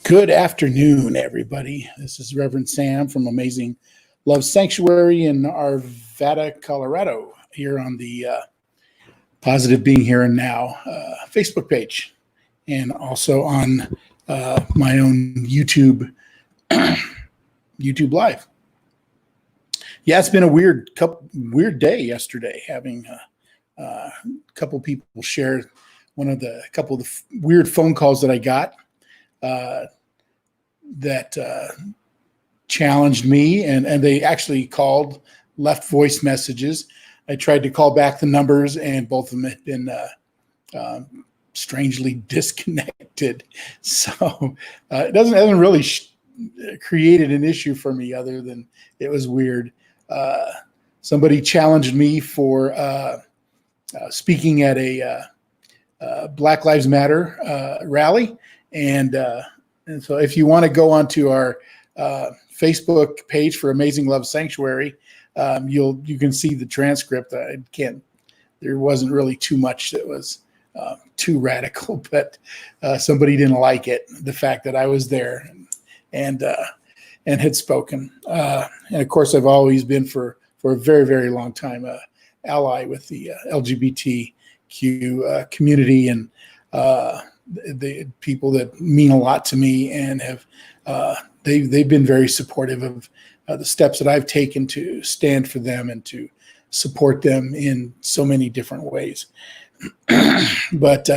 Good afternoon, everybody. This is Reverend Sam from Amazing Love Sanctuary in Arvada, Colorado, here on the Positive Being Here and Now Facebook page, and also on my own YouTube Live. Yeah, it's been a weird day yesterday, having a couple people share a couple of the weird phone calls that I got. That challenged me, and they actually left voice messages. I tried to call back the numbers, and both of them had been strangely disconnected. So it hasn't really created an issue for me, other than it was weird. Somebody challenged me for speaking at a Black Lives Matter rally, and so if you want to go onto our Facebook page for Amazing Love Sanctuary, you can see the transcript. There wasn't really too much that was too radical, but somebody didn't like it, the fact that I was there and had spoken. And of course, I've always been for a very, very long time ally with the LGBTQ community, and the people that mean a lot to me, and have they've been very supportive of the steps that I've taken to stand for them and to support them in so many different ways. But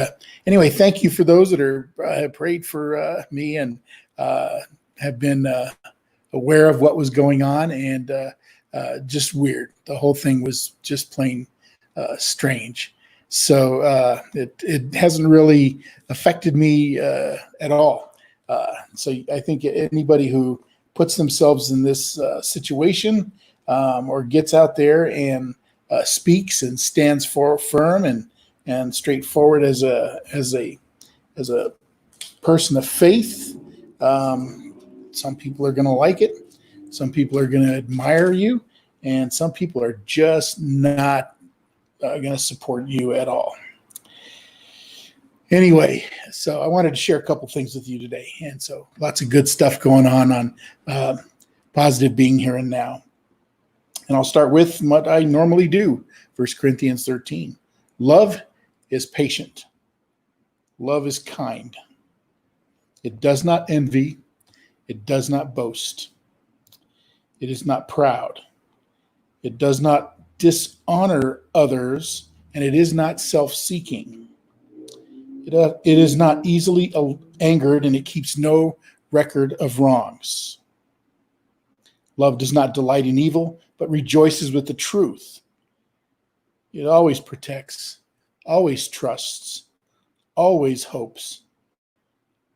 anyway, thank you for those that have prayed for me and have been aware of what was going on, and just weird. The whole thing was just plain strange. So it hasn't really affected me at all. So I think anybody who puts themselves in this situation, or gets out there and speaks and stands firm and straightforward as a person of faith, some people are going to like it. Some people are going to admire you, and some people are just not going to support you at all. Anyway, so I wanted to share a couple things with you today, and so lots of good stuff going on Positive Being Here and Now. And I'll start with what I normally do. 1 Corinthians 13. Love is patient. Love is kind. It does not envy. It does not boast. It is not proud. It does not dishonor others, and it is not self-seeking. It is not easily angered, and it keeps no record of wrongs. Love does not delight in evil, but rejoices with the truth. It always protects, always trusts, always hopes,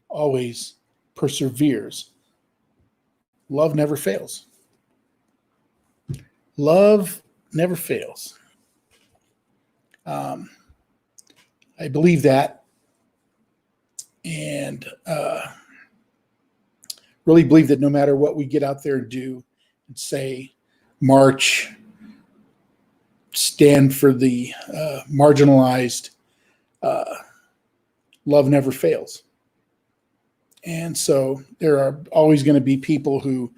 always perseveres. Love never fails. Love never fails. I believe that, and really believe that no matter what we get out there and do and say, march, stand for the marginalized, love never fails. And so there are always going to be people who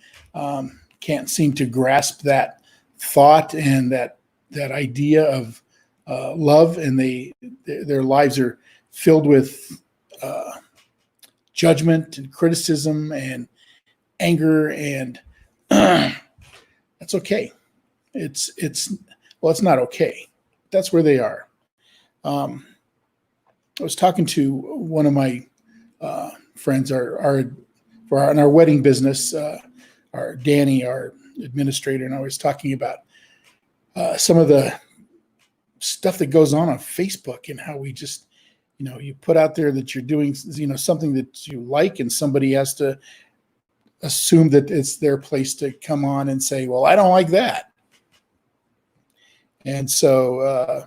can't seem to grasp that thought and that idea of love, and their lives are filled with judgment and criticism and anger, and that's okay. It's not okay. That's where they are. I was talking to one of my friends, on our wedding business, our Danny, our administrator, and I was talking about some of the stuff that goes on Facebook, and how we just, you put out there that you're doing, something that you like, and somebody has to assume that it's their place to come on and say, well, I don't like that. And so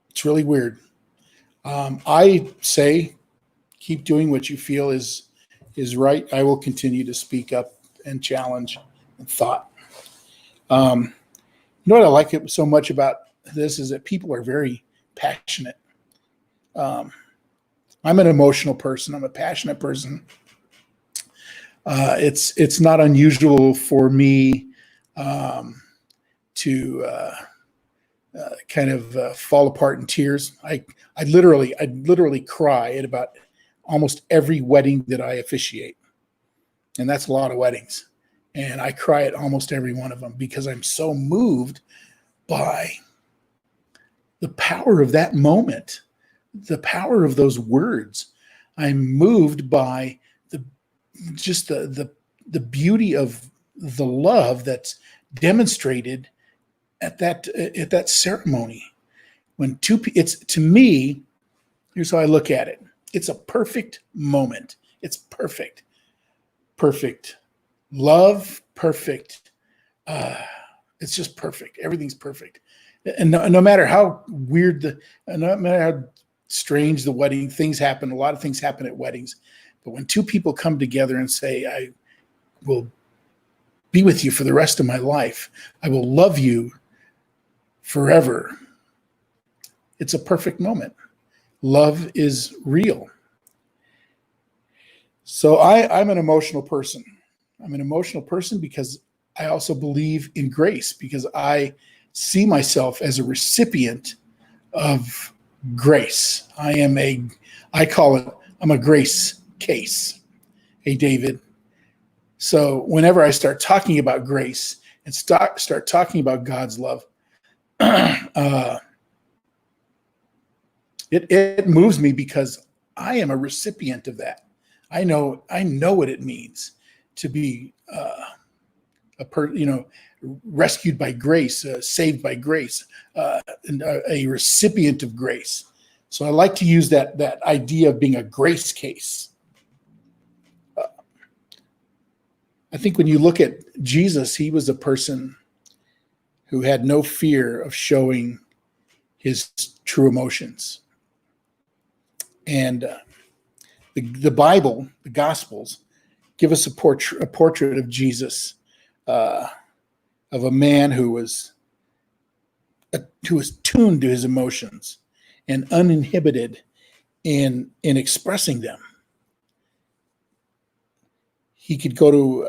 it's really weird. I say, keep doing what you feel is right. I will continue to speak up and challenge and thought. You know what I like it so much about this is that people are very passionate. I'm an emotional person. I'm a passionate person. It's not unusual for me to kind of fall apart in tears. I literally cry at about almost every wedding that I officiate, and that's a lot of weddings. And I cry at almost every one of them because I'm so moved by the power of that moment, the power of those words. I'm moved by the just the beauty of the love that's demonstrated at that ceremony. When it's, to me, here's how I look at it. It's a perfect moment. It's perfect love, perfect. It's just perfect. Everything's perfect. And no matter how weird no matter how strange the wedding, things happen. A lot of things happen at weddings. But when two people come together and say, I will be with you for the rest of my life, I will love you forever, it's a perfect moment. Love is real. So I'm an emotional person. I'm an emotional person because I also believe in grace, because I see myself as a recipient of grace. I'm a grace case. Hey, David. So whenever I start talking about grace and start talking about God's love, it moves me because I am a recipient of that. I know what it means to be rescued by grace, saved by grace, and a recipient of grace. So I like to use that idea of being a grace case. I think when you look at Jesus, he was a person who had no fear of showing his true emotions. And the Bible, the Gospels, give us a portrait of Jesus, of a man who was tuned to his emotions and uninhibited in expressing them. He could go to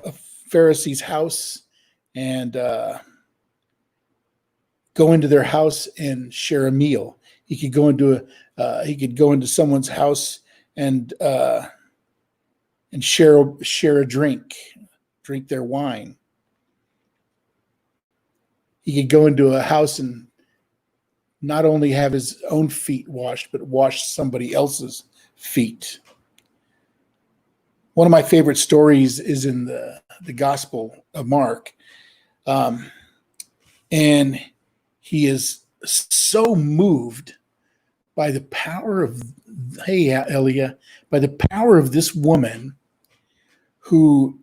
a Pharisee's house and go into their house and share a meal. He could go into someone's house and share a drink their wine. He could go into a house and not only have his own feet washed, but wash somebody else's feet. One of my favorite stories is in the Gospel of Mark. And he is so moved by the power of, hey, Elia, by the power of this woman who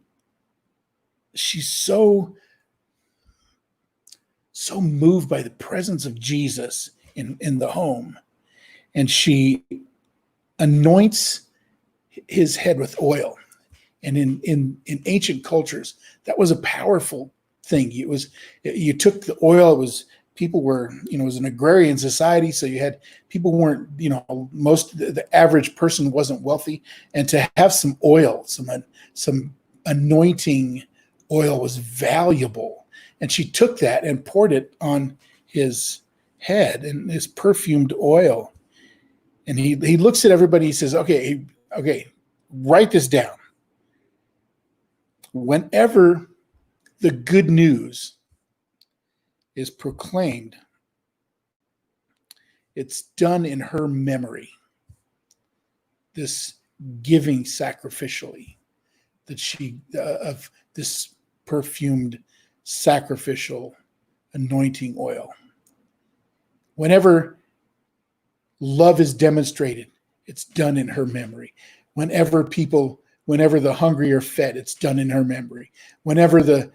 she's so moved by the presence of Jesus in the home. And she anoints his head with oil. And in ancient cultures, that was a powerful thing. You took the oil, people were, it was an agrarian society. So you had, people weren't, the average person wasn't wealthy. And to have some oil, some anointing oil was valuable. And she took that and poured it on his head, and his perfumed oil. And he looks at everybody, he says, okay, write this down. Whenever the good news is proclaimed, it's done in her memory. This giving sacrificially, that she of this perfumed sacrificial anointing oil. Whenever love is demonstrated, it's done in her memory. Whenever the hungry are fed, it's done in her memory. Whenever the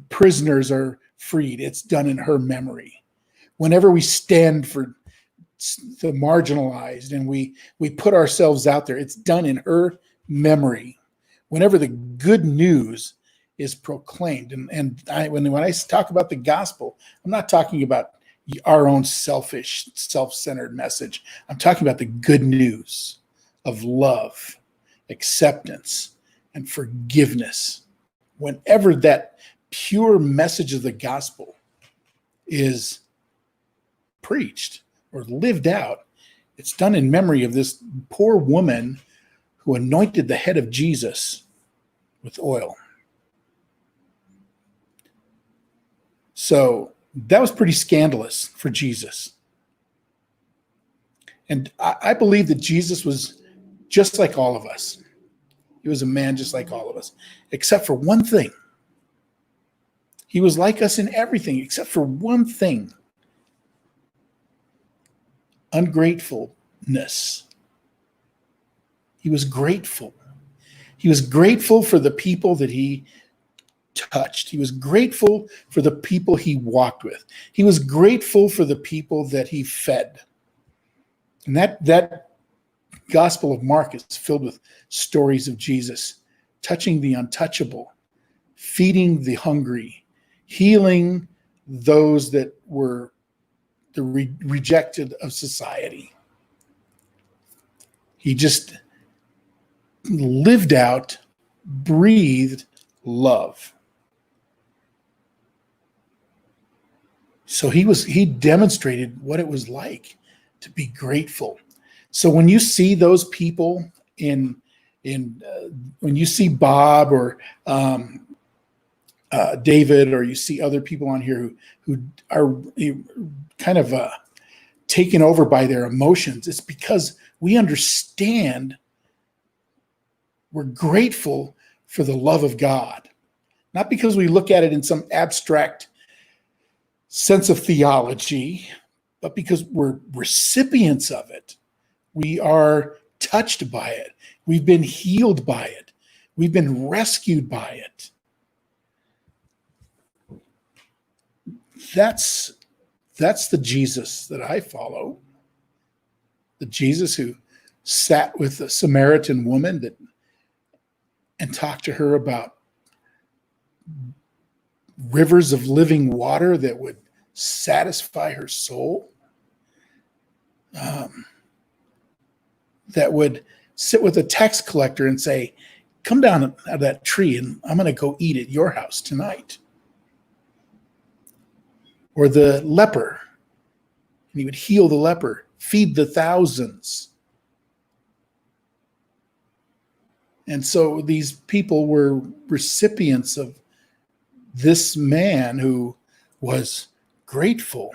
prisoners are freed, it's done in her memory. Whenever we stand for the marginalized and we put ourselves out there, it's done in her memory. Whenever the good news is proclaimed, and when I talk about the gospel, I'm not talking about our own selfish, self-centered message. I'm talking about the good news of love, acceptance, and forgiveness. Whenever that pure message of the gospel is preached or lived out, it's done in memory of this poor woman who anointed the head of Jesus with oil. So that was pretty scandalous for Jesus. And I believe that Jesus was just like all of us. He was a man just like all of us, except for one thing. He was like us in everything, except for one thing: ungratefulness. He was grateful. He was grateful for the people that he touched. He was grateful for the people he walked with. He was grateful for the people that he fed. And that Gospel of Mark is filled with stories of Jesus touching the untouchable, feeding the hungry, healing those that were the rejected of society. He just lived out, breathed love. So he demonstrated what it was like to be grateful. So when you see those people when you see Bob or David, or you see other people on here who are kind of taken over by their emotions, it's because we understand, we're grateful for the love of God. Not because we look at it in some abstract sense of theology, but because we're recipients of it. We are touched by it. We've been healed by it. We've been rescued by it. That's the Jesus that I follow. The Jesus who sat with the Samaritan woman and talked to her about rivers of living water that would satisfy her soul. That would sit with a tax collector and say, "Come down out of that tree and I'm going to go eat at your house tonight." Or the leper, and he would heal the leper, feed the thousands. And so these people were recipients of this man who was grateful,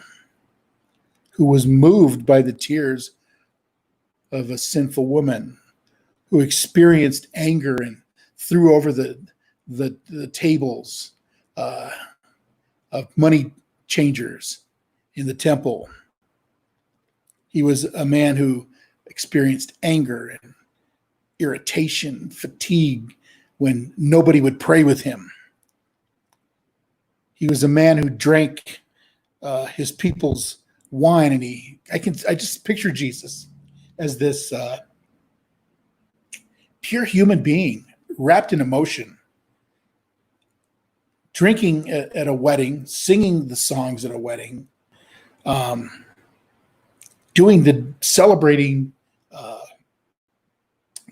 who was moved by the tears of a sinful woman, who experienced anger and threw over the tables of money changers in the temple. He was a man who experienced anger and irritation, fatigue when nobody would pray with him. He was a man who drank his people's wine, and I just picture Jesus as this pure human being wrapped in emotion, drinking at a wedding, singing the songs at a wedding, doing the celebrating,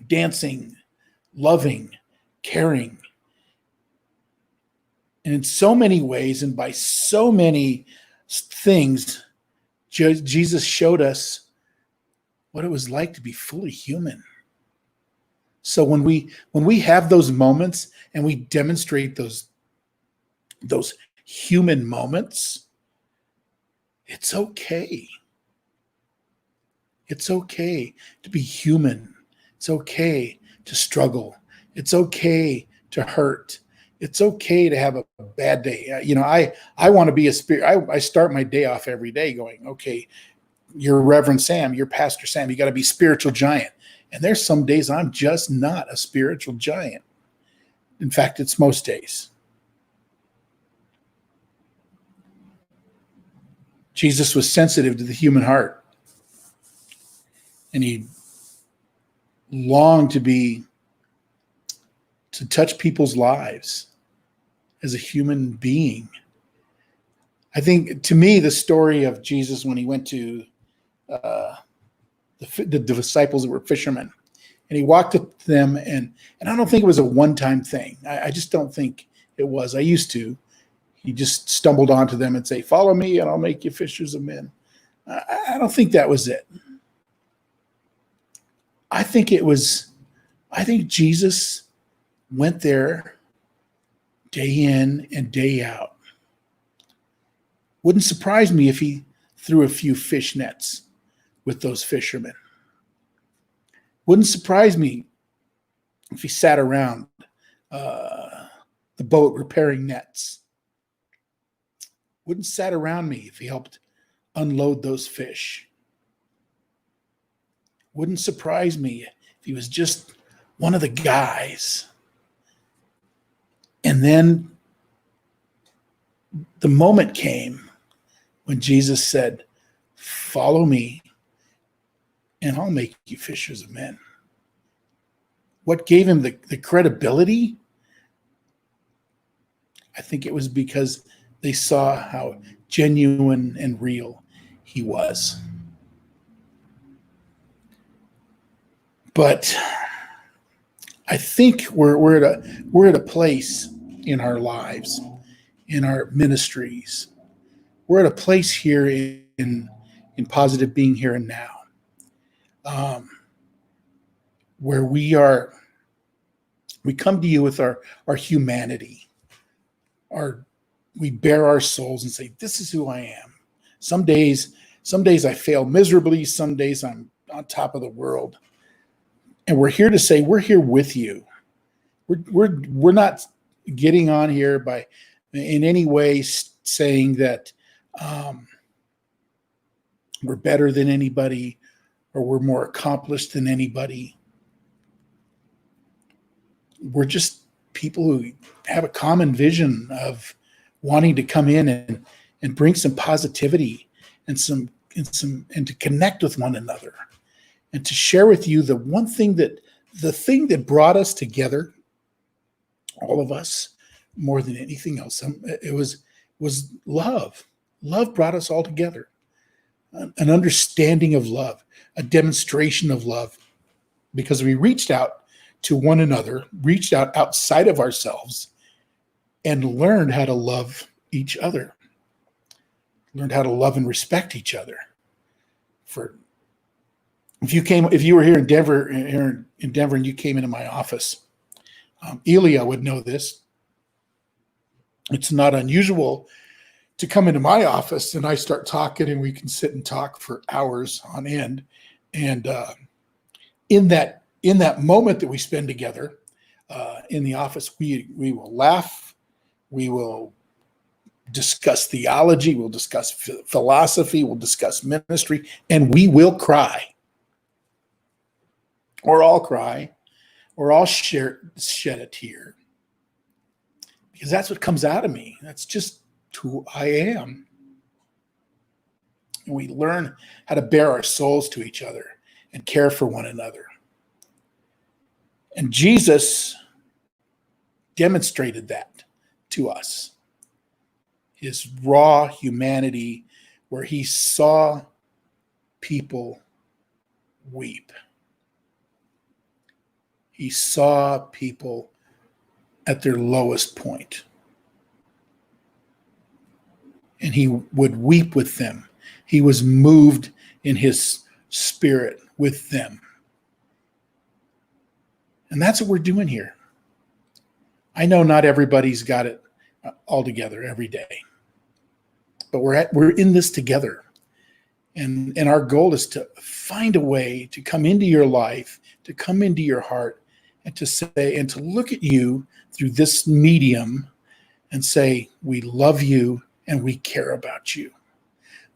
dancing, loving, caring. And in so many ways and by so many things, Jesus showed us what it was like to be fully human. So when we have those moments and we demonstrate those human moments, it's okay. It's okay to be human. It's okay to struggle. It's okay to hurt. It's okay to have a bad day. I want to be a spirit. I start my day off every day going, okay, you're Reverend Sam, you're Pastor Sam, you got to be spiritual giant. And there's some days I'm just not a spiritual giant. In fact, it's most days. Jesus was sensitive to the human heart. And he longed to touch people's lives as a human being. I think, to me, the story of Jesus when he went to the disciples that were fishermen, and he walked up to them, and I don't think it was a one-time thing. I just don't think it was. I used to. He just stumbled onto them and say, "Follow me, and I'll make you fishers of men." I don't think that was it. I think Jesus went there day in and day out. Wouldn't surprise me if he threw a few fish nets with those fishermen. Wouldn't surprise me if he sat around the boat repairing nets. Wouldn't sat around me if he helped unload those fish. Wouldn't surprise me if he was just one of the guys. And then the moment came when Jesus said, "Follow me, and I'll make you fishers of men." What gave him the credibility? I think it was because they saw how genuine and real he was. But I think we're at a place in our lives, in our ministries. We're at a place here in Positive Being Here and Now, where we come to you with our humanity. We bare our souls and say, "This is who I am." Some days I fail miserably. Some days I'm on top of the world. And we're here to say, we're here with you. We're not getting on here by in any way saying that we're better than anybody or we're more accomplished than anybody. We're just people who have a common vision of wanting to come in and bring some positivity and to connect with one another and to share with you the thing that brought us together, all of us, more than anything else. It was love. Love brought us all together. An understanding of love, a demonstration of love, because we reached out to one another, reached out outside of ourselves, and learned how to love each other, learned how to love and respect each other. If you were here in Denver, and you came into my office, Elia would know this. It's not unusual to come into my office and I start talking and we can sit and talk for hours on end. And in that moment that we spend together in the office, we will laugh, we will discuss theology, we'll discuss philosophy, we'll discuss ministry, and we will cry. Or I'll cry, or I'll shed a tear. Because that's what comes out of me. That's just who I am. And we learn how to bare our souls to each other and care for one another. And Jesus demonstrated that to us. His raw humanity, where he saw people weep. He saw people at their lowest point. And he would weep with them. He was moved in his spirit with them. And that's what we're doing here. I know not everybody's got it all together every day. But we're in this together. And our goal is to find a way to come into your life, to come into your heart, and to say, and to look at you through this medium and say, we love you and we care about you.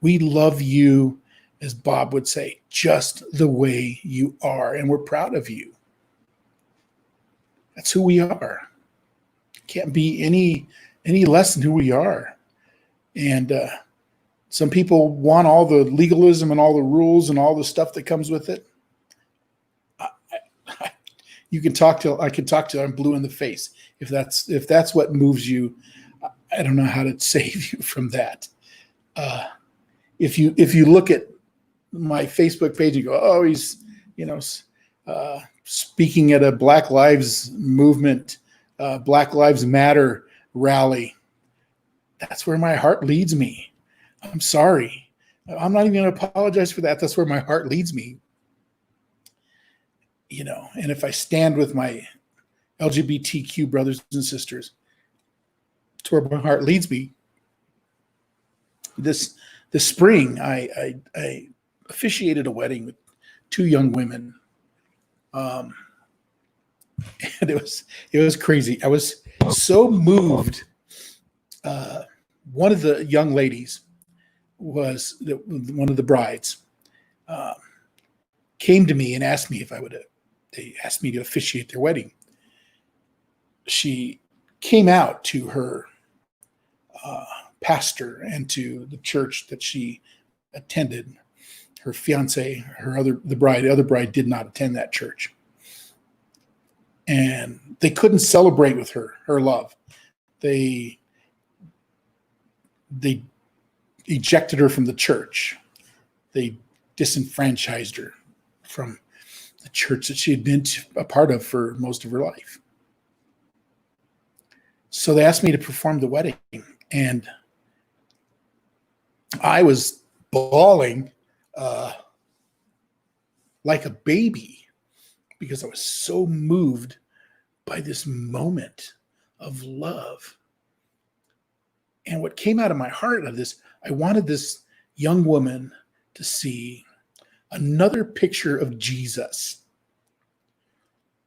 We love you, as Bob would say, just the way you are, and we're proud of you. That's who we are. Can't be any less than who we are. And some people want all the legalism and all the rules and all the stuff that comes with it. I can talk to I'm blue in the face. If that's what moves you, I don't know how to save you from that. If you look at my Facebook page and go, oh, he's, speaking at a Black Lives Movement, Black Lives Matter rally, that's where my heart leads me. I'm sorry. I'm not even going to apologize for that. That's where my heart leads me. And if I stand with my LGBTQ brothers and sisters, it's where my heart leads me. This spring, I officiated a wedding with two young women, and it was crazy. I was so moved. One of the young ladies was one of the brides. Came to me and asked me if I would. They asked me to officiate their wedding. She came out to her pastor and to the church that she attended. Her fiance, the other bride did not attend that church. And they couldn't celebrate with her love. They ejected her from the church. They disenfranchised her from the church that she had been a part of for most of her life. So they asked me to perform the wedding, and I was bawling like a baby because I was so moved by this moment of love. And what came out of my heart of this, I wanted this young woman to see another picture of Jesus.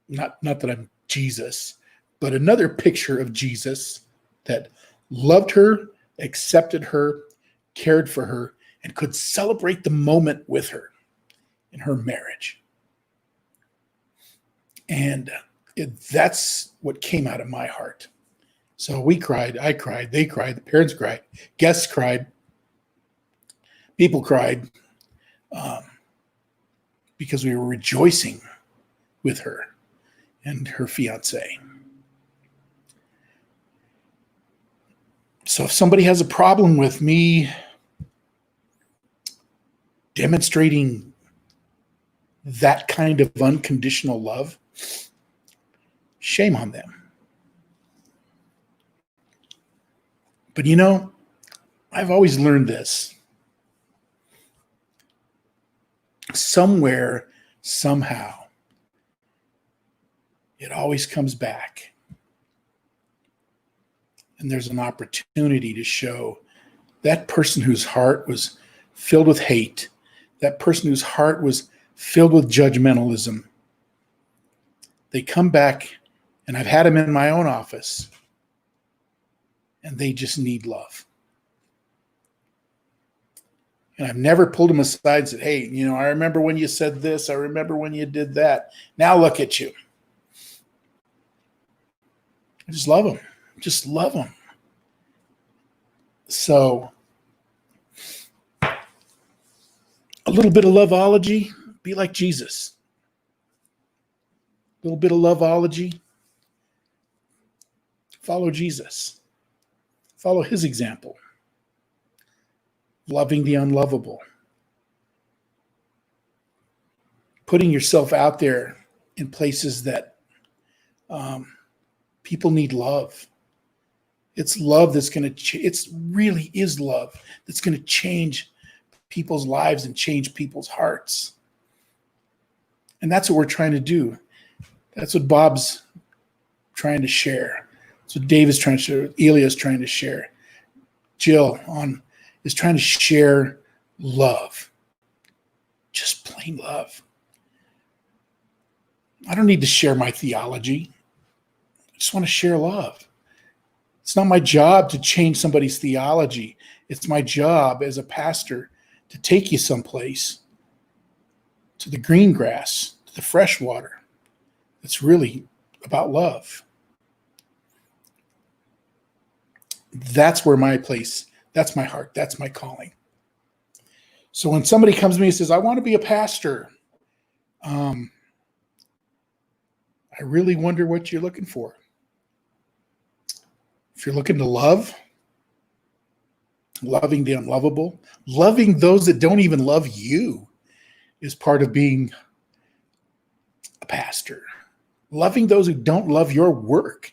Not that I'm Jesus, but another picture of Jesus that loved her, accepted her, cared for her, and could celebrate the moment with her in her marriage. And that's what came out of my heart. So we cried, I cried, they cried, the parents cried, guests cried, people cried, because we were rejoicing with her and her fiance. So if somebody has a problem with me demonstrating that kind of unconditional love, shame on them. But I've always learned this. Somewhere, somehow, it always comes back. And there's an opportunity to show that person whose heart was filled with hate, that person whose heart was filled with judgmentalism. They come back, and I've had them in my own office, and they just need love. And I've never pulled them aside and said, hey, I remember when you said this. I remember when you did that. Now look at you. I just love them. Just love them. So a little bit of love-ology, be like Jesus. A little bit of love-ology, follow Jesus. Follow his example. Loving the unlovable. Putting yourself out there in places that people need love. It's love that's going to, it really is love that's going to change people's lives and change people's hearts. And that's what we're trying to do. That's what Bob's trying to share. That's what Dave is trying to share. Elia's trying to share. Jill is trying to share love. Just plain love. I don't need to share my theology. I just want to share love. It's not my job to change somebody's theology. It's my job as a pastor to take you someplace to the green grass, to the fresh water. It's really about love. That's where my place, that's my heart, that's my calling. So when somebody comes to me and says, I want to be a pastor, I really wonder what you're looking for. If you're looking to love, loving the unlovable, loving those that don't even love you is part of being a pastor. Loving those who don't love your work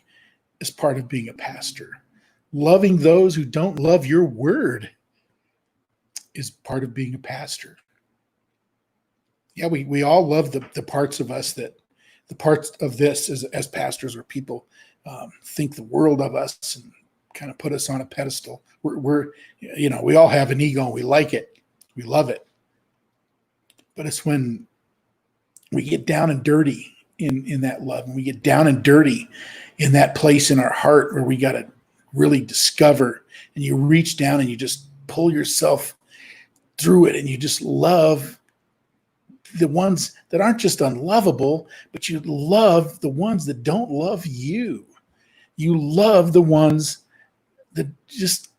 is part of being a pastor. Loving those who don't love your word is part of being a pastor. Yeah, we all love the parts of us that, the parts of this as pastors, where people think the world of us and kind of put us on a pedestal. We're we all have an ego and we like it. We love it. But it's when we get down and dirty in that love, and we get down and dirty in that place in our heart where we got to really discover, and you reach down and you just pull yourself through it, and you just love the ones that aren't just unlovable, but you love the ones that don't love you. You love the ones that just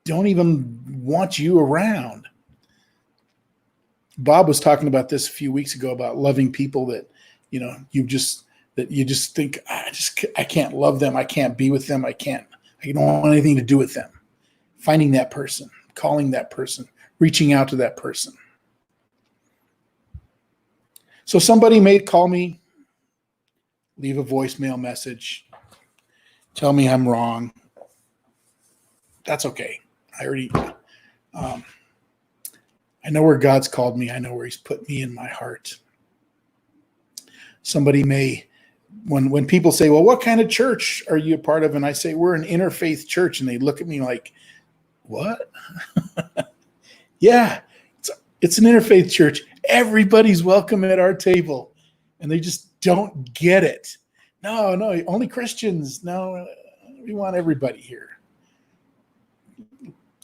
don't even want you around. Bob was talking about this a few weeks ago, about loving people that, you just think, I can't love them. I can't be with them. I don't want anything to do with them. Finding that person, calling that person, reaching out to that person. So somebody may call me, leave a voicemail message, tell me I'm wrong. That's okay. I know where God's called me. I know where he's put me in my heart. Somebody may, when people say, well, what kind of church are you a part of? And I say, we're an interfaith church. And they look at me like, what? Yeah, it's an interfaith church. Everybody's welcome at our table. And they just don't get it. No, only Christians. No, we want everybody here.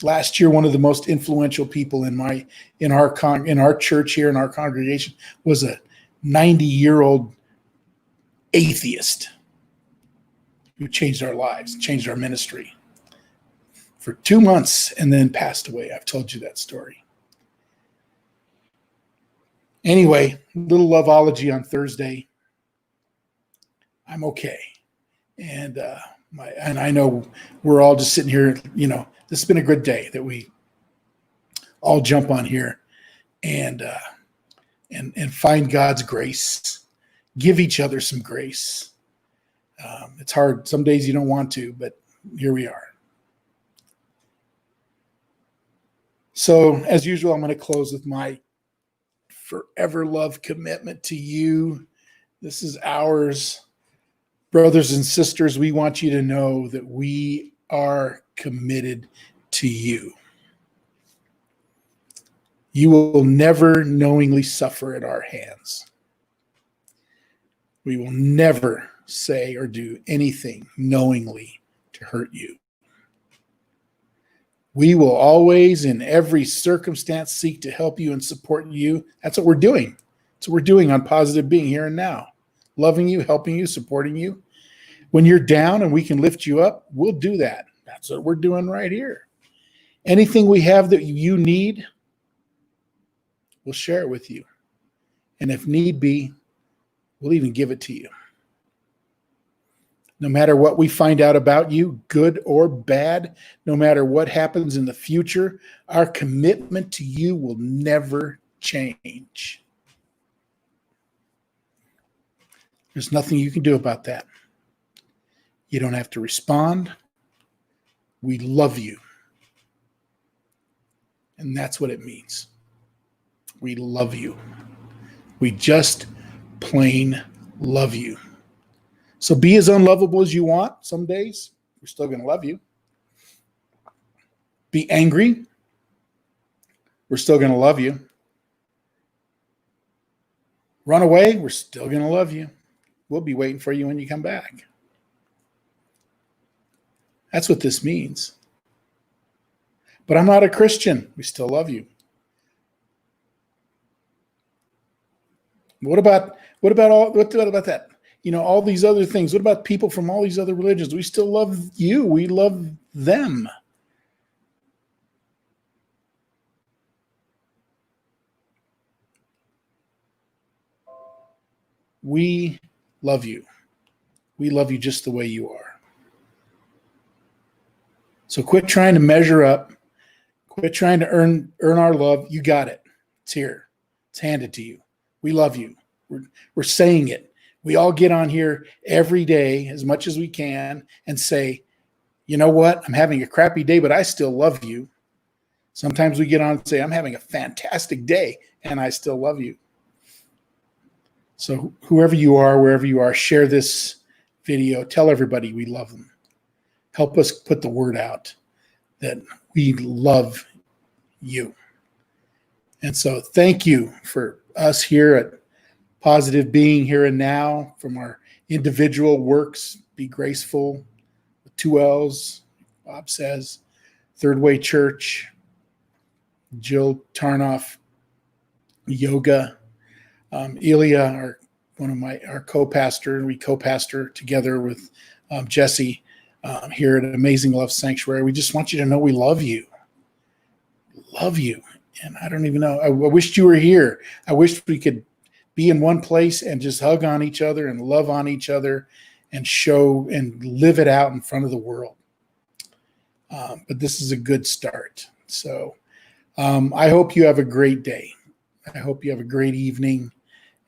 Last year, one of the most influential people in our church here, in our congregation, was a 90-year-old atheist who changed our lives, changed our ministry for 2 months, and then passed away. I've told you that story. Anyway, little Love-ology on Thursday. I'm okay. And I know we're all just sitting here, this has been a good day that we all jump on here and find God's grace, give each other some grace. It's hard. Some days you don't want to, but here we are. So as usual, I'm going to close with my forever love commitment to you. This is ours. Brothers and sisters, we want you to know that we are committed to you. You will never knowingly suffer at our hands. We will never say or do anything knowingly to hurt you. We will always, in every circumstance, seek to help you and support you. That's what we're doing. That's what we're doing on Positive Being here and now. Loving you, helping you, supporting you. When you're down and we can lift you up, we'll do that. That's what we're doing right here. Anything we have that you need, we'll share it with you. And if need be, we'll even give it to you. No matter what we find out about you, good or bad, no matter what happens in the future, our commitment to you will never change. There's nothing you can do about that. You don't have to respond. We love you. And that's what it means. We love you. We just plain love you. So be as unlovable as you want. Some days, we're still going to love you. Be angry. We're still going to love you. Run away. We're still going to love you. We'll be waiting for you when you come back. That's what this means. But I'm not a Christian. We still love you. What about that? All these other things. What about people from all these other religions? We still love you. We love them. We love you. We love you just the way you are. So quit trying to measure up. Quit trying to earn our love. You got it. It's here. It's handed to you. We love you. We're saying it. We all get on here every day as much as we can and say, you know what? I'm having a crappy day, but I still love you. Sometimes we get on and say, I'm having a fantastic day and I still love you. So whoever you are, wherever you are, share this video. Tell everybody we love them. Help us put the word out that we love you. And so thank you for us here at Positive Being Here and Now, from our individual works, Be Graceful, with 2 L's, Bob says, Third Way Church, Jill Tarnoff, Yoga, Ilya, our co-pastor, we co-pastor together with Jesse here at Amazing Love Sanctuary. We just want you to know we love you. Love you. And I don't even know. I wished you were here. I wish we could be in one place and just hug on each other and love on each other and show and live it out in front of the world. But this is a good start. So I hope you have a great day. I hope you have a great evening.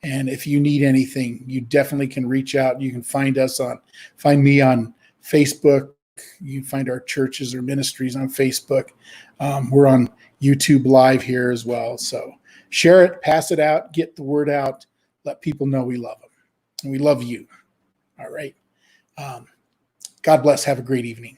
And if you need anything, you definitely can reach out. You can find me on Facebook. You can find our churches or ministries on Facebook. We're on YouTube Live here as well. So share it, pass it out, get the word out, let people know we love them. And we love you. All right. God bless. Have a great evening.